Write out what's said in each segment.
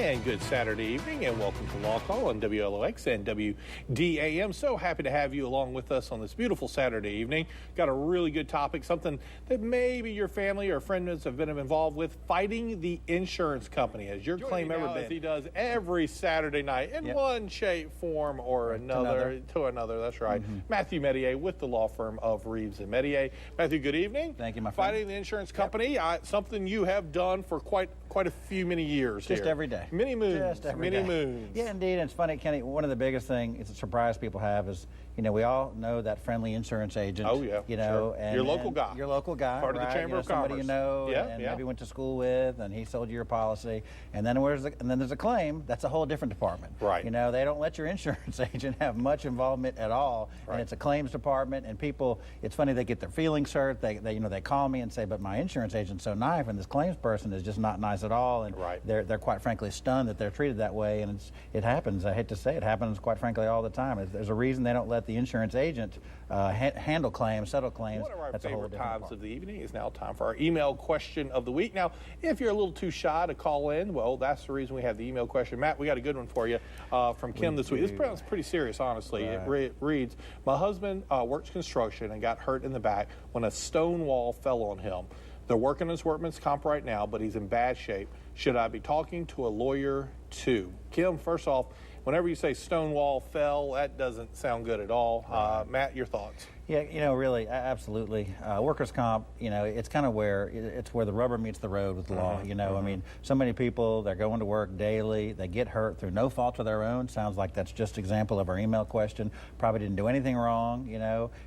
And good Saturday evening, and welcome to LawCall on WLOX and WDAM. So happy to have you along with us on this beautiful Saturday evening. Got a really good topic, something that maybe your family or friends have been involved with, fighting the insurance company. Has your claim ever been? As he does every Saturday night in one shape, form, or another. That's right. Matthew Medier with the law firm of Reeves and Medier. Matthew, good evening. Thank you, my friend. Fighting the insurance company, something you have done for quite a many years. Just every day. Many moons. Just every day. Moons. Yeah, indeed. And it's funny, Kenny, one of the biggest things, it's a surprise people have is, we all know that friendly insurance agent. Oh, yeah. Sure. And your local guy. Your local guy. Part of the Chamber of Commerce. Somebody and maybe went to school with, and he sold you your policy. And then there's a claim. That's a whole different department. Right. They don't let your insurance agent have much involvement at all. Right. And it's a claims department, and people, it's funny, they get their feelings hurt. They call me and say, but my insurance agent's so nice, and this claims person is just not nice at all. And they're quite frankly stunned that they're treated that way. And it happens. I hate to say it happens quite frankly all the time. There's a reason they don't let the insurance agent handle claims, settle claims. One of our That's favorite times of the evening is now time for our email question of the week. Now, if you're a little too shy to call in, well, that's the reason we have the email question. Matt, we got a good one for you from Kim this week. This sounds pretty serious, honestly. Right. It reads, my husband works construction and got hurt in the back when a stone wall fell on him. They're working his workman's comp right now, but he's in bad shape. Should I be talking to a lawyer too? Kim, first off, whenever you say stone wall fell, that doesn't sound good at all. Matt, your thoughts? Yeah, really, absolutely. Workers' comp, it's kind of where the rubber meets the road with the law. I mean, so many people, they're going to work daily, they get hurt through no fault of their own. Sounds like that's just an example of our email question. Probably didn't do anything wrong,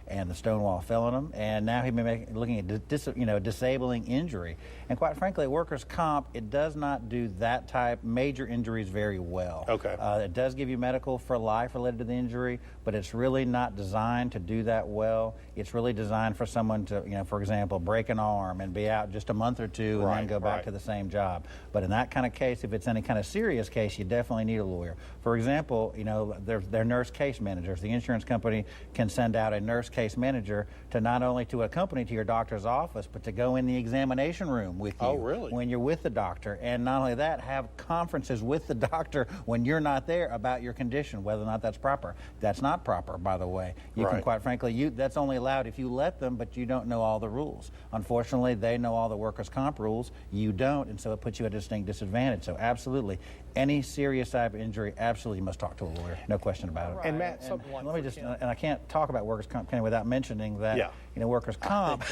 and the stone wall fell on him. And now he'd be looking at disabling injury. And quite frankly, workers' comp, it does not do that type major injuries very well. Okay. It does give you medical for life related to the injury, but it's really not designed to do that well. It's really designed for someone to, for example, break an arm and be out just a month or two and then go back to the same job. But in that kind of case, if it's any kind of serious case, you definitely need a lawyer. For example, they're nurse case managers. The insurance company can send out a nurse case manager to not only to accompany to your doctor's office, but to go in the examination room with you when you're with the doctor. And not only that, have conferences with the doctor when you're not there about your condition, whether or not that's proper. That's not proper, by the way. You can quite frankly, that's only allowed if you let them, but you don't know all the rules. Unfortunately, they know all the workers' comp rules. You don't, and so it puts you at a distinct disadvantage. So absolutely, any serious type of injury, absolutely you must talk to a lawyer. No question about it. And Matt, let me just, and I can't talk about workers' comp without mentioning that, workers' comp.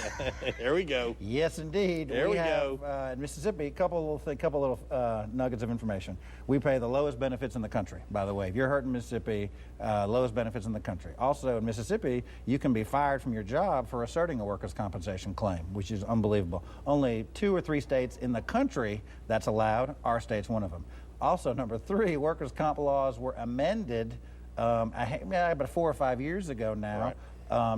There we go. Yes, indeed. There we go. In Mississippi, a couple little nuggets of information. We pay the lowest benefits in the country, by the way. If you're hurt in Mississippi, lowest benefits in the country. Also, in Mississippi, you can be fired from your job for asserting a workers' compensation claim, which is unbelievable. Only 2 or 3 states in the country that's allowed. Our state's one of them. Also, number 3, workers' comp laws were amended about 4 or 5 years ago now.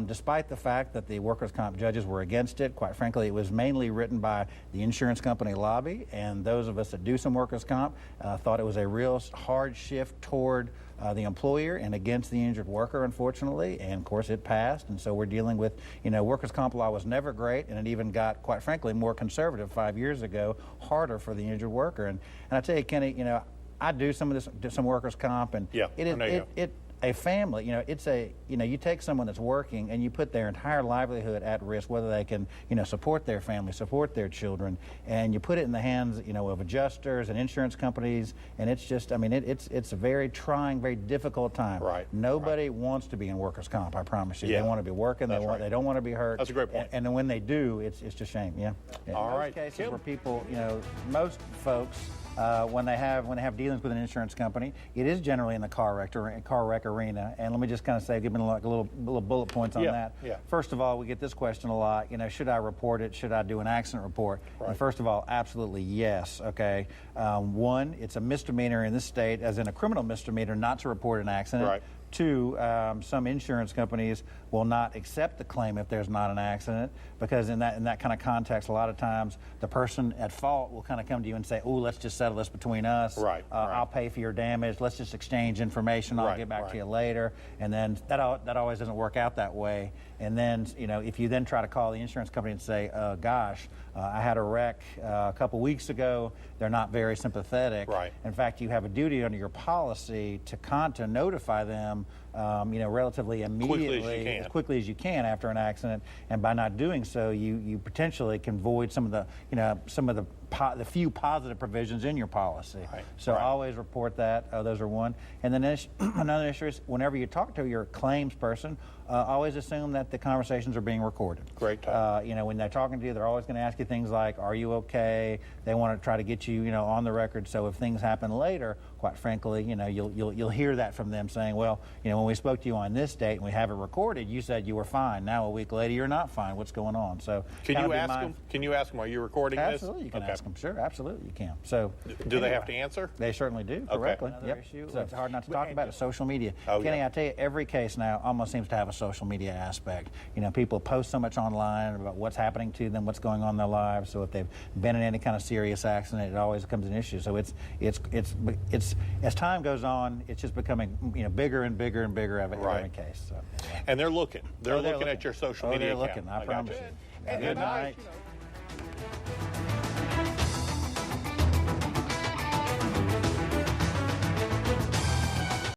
Despite the fact that the workers' comp judges were against it. Quite frankly, it was mainly written by the insurance company lobby, and those of us that do some workers' comp thought it was a real hard shift toward the employer and against the injured worker, unfortunately, and of course it passed. And so we're dealing with, workers' comp law was never great, and it even got, quite frankly, more conservative 5 years ago, harder for the injured worker. And I tell you, Kenny, I do some of this, some workers' comp, and a family, you take someone that's working and you put their entire livelihood at risk, whether they can, support their family, support their children, and you put it in the hands, of adjusters and insurance companies, and it's just, it's a very trying, very difficult time. Nobody wants to be in workers' comp, I promise you. They want to be working, they don't want to be hurt. That's a great point. And when they do, it's just a shame, All right. In most cases where people, most folks, when they have dealings with an insurance company, it is generally in the car wreck arena. And let me just kind of say, give me like a little bullet points on that. First of all, we get this question a lot. Should I report it? Should I do an accident report? And first of all, absolutely yes. Okay. 1, it's a misdemeanor in this state, as in a criminal misdemeanor, not to report an accident. Two, some insurance companies will not accept the claim if there's not an accident, because in that kind of context, a lot of times the person at fault will kind of come to you and say, "Oh, let's just settle this between us. Right. I'll pay for your damage. Let's just exchange information. I'll get back to you later." And then that always doesn't work out that way. And then, if you then try to call the insurance company and say, "Gosh, I had a wreck a couple weeks ago," they're not very sympathetic. Right. In fact, you have a duty under your policy to notify them, relatively immediately, as quickly as you can after an accident. And by not doing so, you potentially can void some of the few positive provisions in your policy. Right. So always report that. Those are one. And then another issue is whenever you talk to your claims person, always assume that the conversations are being recorded. Great. When they're talking to you, they're always going to ask you things like, "Are you okay?" They want to try to get you, on the record. So if things happen later, quite frankly, you'll hear that from them saying, "Well, when we spoke to you on this date and we have it recorded, you said you were fine. Now a week later, you're not fine. What's going on?" So can you ask them? Can you ask them, "Are you recording this?" Absolutely, you can ask them. Sure, absolutely, you can. So do they have to answer? They certainly do. Correctly. Another issue. So it's hard not to talk about it. Social media. Oh, Kenny, yeah. I tell you, every case now almost seems to have a social media aspect. People post so much online about what's happening to them, what's going on in their lives. So if they've been in any kind of serious accident, it always becomes an issue. So it's as time goes on, it's just becoming bigger and bigger and bigger of every case. So, and they're looking. They're looking at your social media They're account. looking. I promise you. And Good I, night.